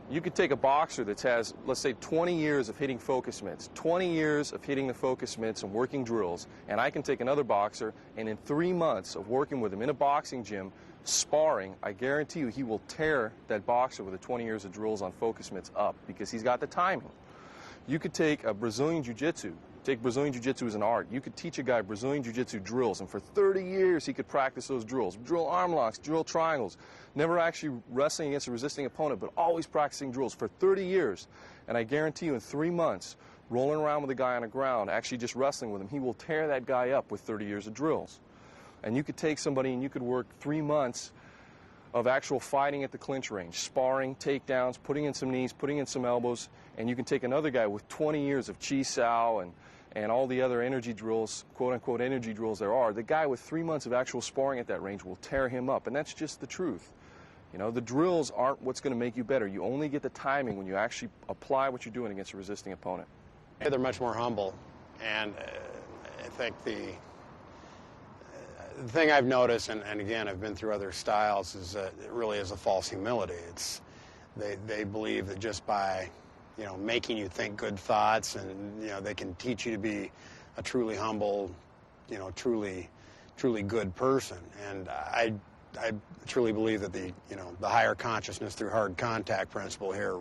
You could take a boxer that has, let's say, 20 years of hitting focus mitts, 20 years of hitting the focus mitts and working drills, and I can take another boxer, and in 3 months of working with him in a boxing gym, sparring, I guarantee you he will tear that boxer with the 20 years of drills on focus mitts up because he's got the timing. You could take a Brazilian Jiu-Jitsu. Take Brazilian Jiu-Jitsu as an art. You could teach a guy Brazilian Jiu-Jitsu drills, and for 30 years he could practice those drills. Drill arm locks, drill triangles, never actually wrestling against a resisting opponent, but always practicing drills for 30 years. And I guarantee you in 3 months, rolling around with a guy on the ground, actually just wrestling with him, he will tear that guy up with 30 years of drills. And you could take somebody and you could work 3 months of actual fighting at the clinch range, sparring, takedowns, putting in some knees, putting in some elbows, and you can take another guy with 20 years of chi sao and all the other energy drills, quote-unquote energy drills there are. The guy with 3 months of actual sparring at that range will tear him up, and that's just the truth. You know, the drills aren't what's going to make you better. You only get the timing when you actually apply what you're doing against a resisting opponent. They're much more humble, and I think the thing I've noticed, and again, I've been through other styles, is that it really is a false humility. It's they believe that just by, you know, making you think good thoughts, and, you know, they can teach you to be a truly humble, you know, truly good person. And I truly believe that the higher consciousness through hard contact principle here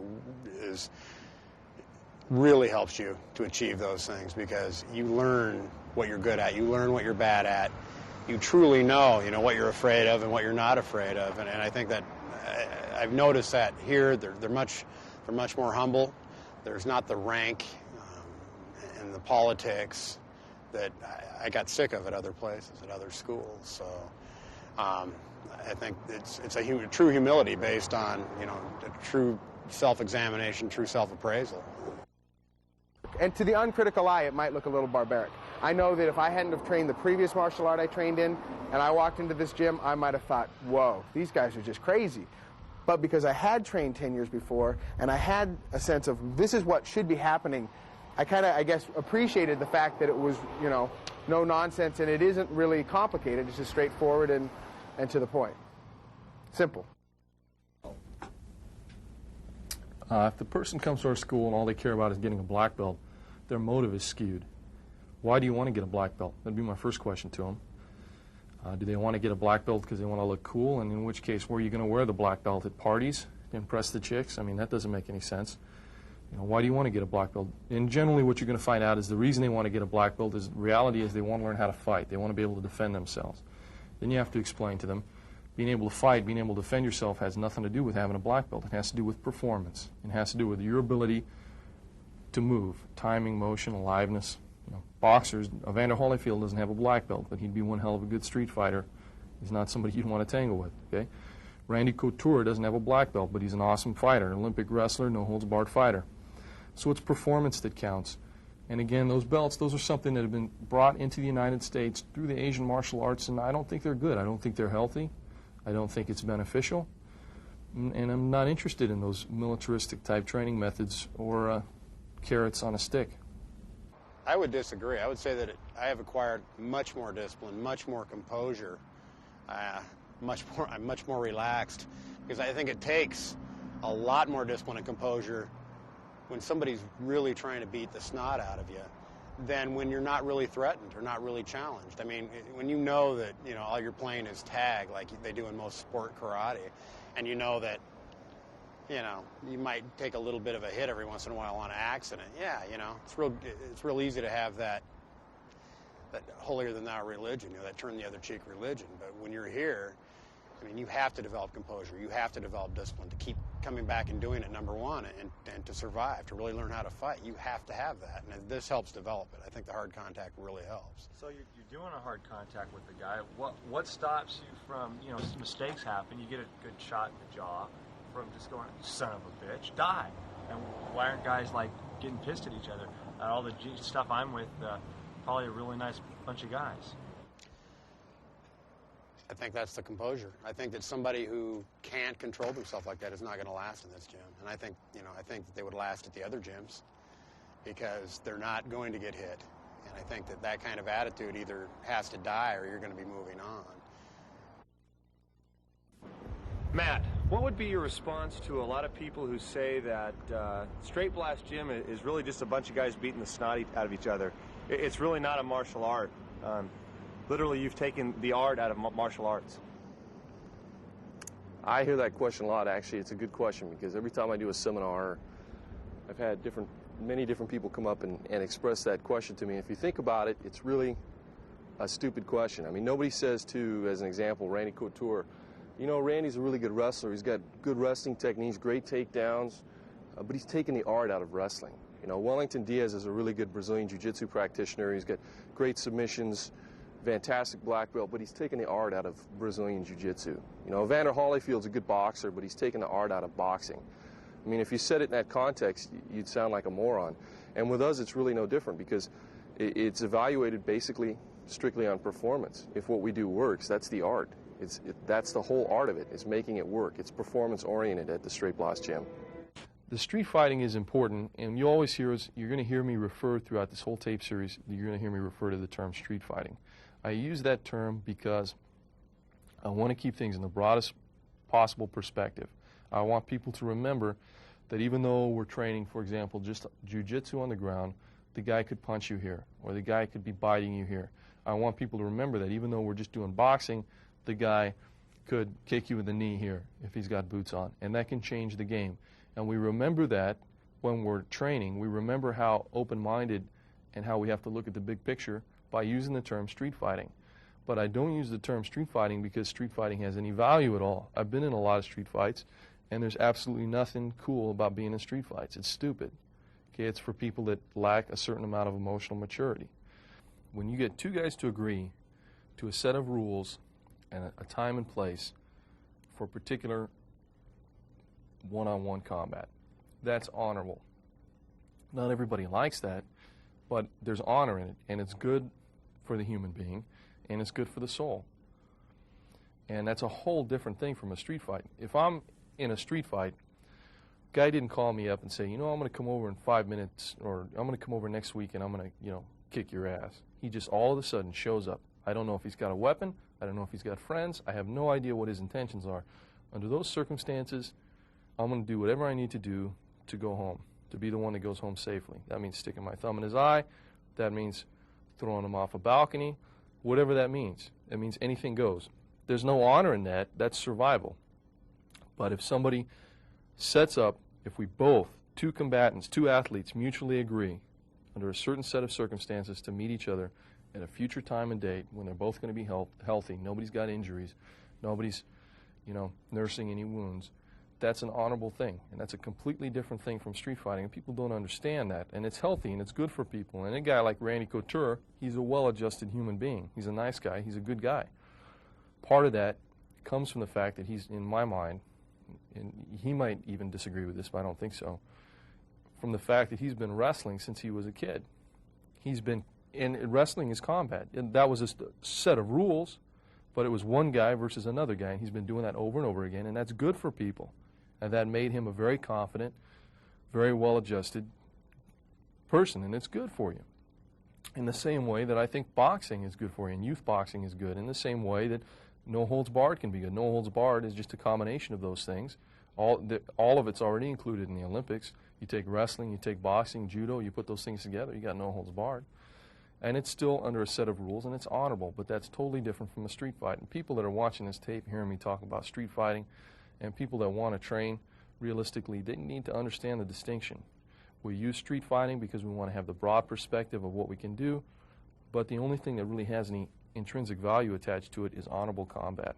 really helps you to achieve those things, because you learn what you're good at, you learn what you're bad at, you truly know, what you're afraid of and what you're not afraid of. And I think that I've noticed that here they're much more humble. There's not the rank and the politics that I got sick of at other places, at other schools. So I think it's a true humility based on, a true self-examination, true self-appraisal. And to the uncritical eye, it might look a little barbaric. I know that if I hadn't have trained the previous martial art I trained in, and I walked into this gym, I might have thought, whoa, these guys are just crazy. But because I had trained 10 years before, and I had a sense of this is what should be happening, I kind of, I guess, appreciated the fact that it was, no nonsense, and it isn't really complicated. It's just straightforward and to the point. Simple. If the person comes to our school and all they care about is getting a black belt, their motive is skewed. Why do you want to get a black belt? That'd be my first question to them. Do they want to get a black belt because they want to look cool? And in which case, where are you going to wear the black belt? At parties? To impress the chicks? I mean, that doesn't make any sense. Why do you want to get a black belt? And generally what you're going to find out is the reason they want to get a black belt is, reality is they want to learn how to fight. They want to be able to defend themselves. Then you have to explain to them, being able to fight, being able to defend yourself has nothing to do with having a black belt. It has to do with performance. It has to do with your ability to move, timing, motion, aliveness. Boxers, Evander Holyfield doesn't have a black belt, but he'd be one hell of a good street fighter. He's not somebody you'd want to tangle with, okay? Randy Couture doesn't have a black belt, but he's an awesome fighter, an Olympic wrestler, no-holds-barred fighter. So it's performance that counts. And again, those belts, those are something that have been brought into the United States through the Asian martial arts, and I don't think they're good. I don't think they're healthy. I don't think it's beneficial. And I'm not interested in those militaristic-type training methods or carrots on a stick. I would disagree. I would say that I have acquired much more discipline, much more composure, I'm much more relaxed, because I think it takes a lot more discipline and composure when somebody's really trying to beat the snot out of you than when you're not really threatened or not really challenged. I mean, when you know that, all you're playing is tag, like they do in most sport karate, and you know that, you might take a little bit of a hit every once in a while on accident. Yeah, it's real easy to have that holier-than-thou religion, that turn-the-other-cheek religion. But when you're here, I mean, you have to develop composure. You have to develop discipline to keep coming back and doing it, number one, and to survive, to really learn how to fight. You have to have that, and this helps develop it. I think the hard contact really helps. So you're doing a hard contact with the guy. What stops you from, mistakes happen, you get a good shot in the jaw, from just going, son of a bitch, die. And why aren't guys like getting pissed at each other? All the stuff I'm with, probably a really nice bunch of guys. I think that's the composure. I think that somebody who can't control themselves like that is not going to last in this gym. And I think that they would last at the other gyms because they're not going to get hit. And I think that kind of attitude either has to die or you're going to be moving on. Matt, What would be your response to a lot of people who say that straight blast gym is really just a bunch of guys beating the snot out of each other? It's really not a martial art. Literally, you've taken the art out of martial arts. I hear that question a lot, actually. It's a good question because every time I do a seminar, I've had many different people come up and express that question to me. If you think about it, it's really a stupid question. I mean, nobody says to, as an example, Randy Couture, you know, Randy's a really good wrestler. He's got good wrestling techniques, great takedowns, but he's taken the art out of wrestling. You know, Wellington Diaz is a really good Brazilian Jiu-Jitsu practitioner. He's got great submissions, fantastic black belt, but he's taken the art out of Brazilian Jiu-Jitsu. You know, Evander Holyfield's a good boxer, but he's taken the art out of boxing. I mean, if you said it in that context, you'd sound like a moron. And with us, it's really no different because it's evaluated basically strictly on performance. If what we do works, that's the art. That's the whole art of it, is making it work. It's performance-oriented at the Straight Blast Gym. The street fighting is important, and you always hear us, you're going to hear me refer throughout this whole tape series, you're going to hear me refer to the term street fighting. I use that term because I want to keep things in the broadest possible perspective. I want people to remember that even though we're training, for example, just jiu-jitsu on the ground, the guy could punch you here, or the guy could be biting you here. I want people to remember that even though we're just doing boxing, the guy could kick you in the knee here if he's got boots on, and that can change the game. And we remember that when we're training. We remember how open-minded and how we have to look at the big picture by using the term street fighting. But I don't use the term street fighting because street fighting has any value at all. I've been in a lot of street fights, and there's absolutely nothing cool about being in street fights. It's stupid. Okay, it's for people that lack a certain amount of emotional maturity. When you get two guys to agree to a set of rules and a time and place for particular one-on-one combat, that's honorable. Not everybody likes that, but there's honor in it, and it's good for the human being, and it's good for the soul. And that's a whole different thing from a street fight. If I'm in a street fight, guy didn't call me up and say, you know, I'm going to come over in 5 minutes, or I'm going to come over next week and I'm going to, you know, kick your ass. He just all of a sudden shows up. I don't know if he's got a weapon. I don't know if he's got friends. I have no idea what his intentions are. Under those circumstances, I'm going to do whatever I need to do to go home, to be the one that goes home safely. That means sticking my thumb in his eye. That means throwing him off a balcony. Whatever that means. It means anything goes. There's no honor in that. That's survival. But if somebody sets up, if we both, two combatants, two athletes, mutually agree under a certain set of circumstances to meet each other at a future time and date when they're both going to be healthy, nobody's got injuries, nobody's, you know, nursing any wounds, that's an honorable thing. And that's a completely different thing from street fighting. And people don't understand that. And it's healthy and it's good for people. And a guy like Randy Couture, he's a well-adjusted human being. He's a nice guy. He's a good guy. Part of that comes from the fact that he's, in my mind, and he might even disagree with this, but I don't think so, from the fact that he's been wrestling since he was a kid. He's been, and wrestling is combat. And that was a set of rules, but it was one guy versus another guy, and he's been doing that over and over again, and that's good for people. And that made him a very confident, very well-adjusted person, and it's good for you. In the same way that I think boxing is good for you, and youth boxing is good, in the same way that no holds barred can be good. No holds barred is just a combination of those things. All of it's already included in the Olympics. You take wrestling, you take boxing, judo, you put those things together, you got no holds barred. And it's still under a set of rules, and it's honorable, but that's totally different from a street fight. And people that are watching this tape, hearing me talk about street fighting, and people that want to train realistically, they need to understand the distinction. We use street fighting because we want to have the broad perspective of what we can do, but the only thing that really has any intrinsic value attached to it is honorable combat.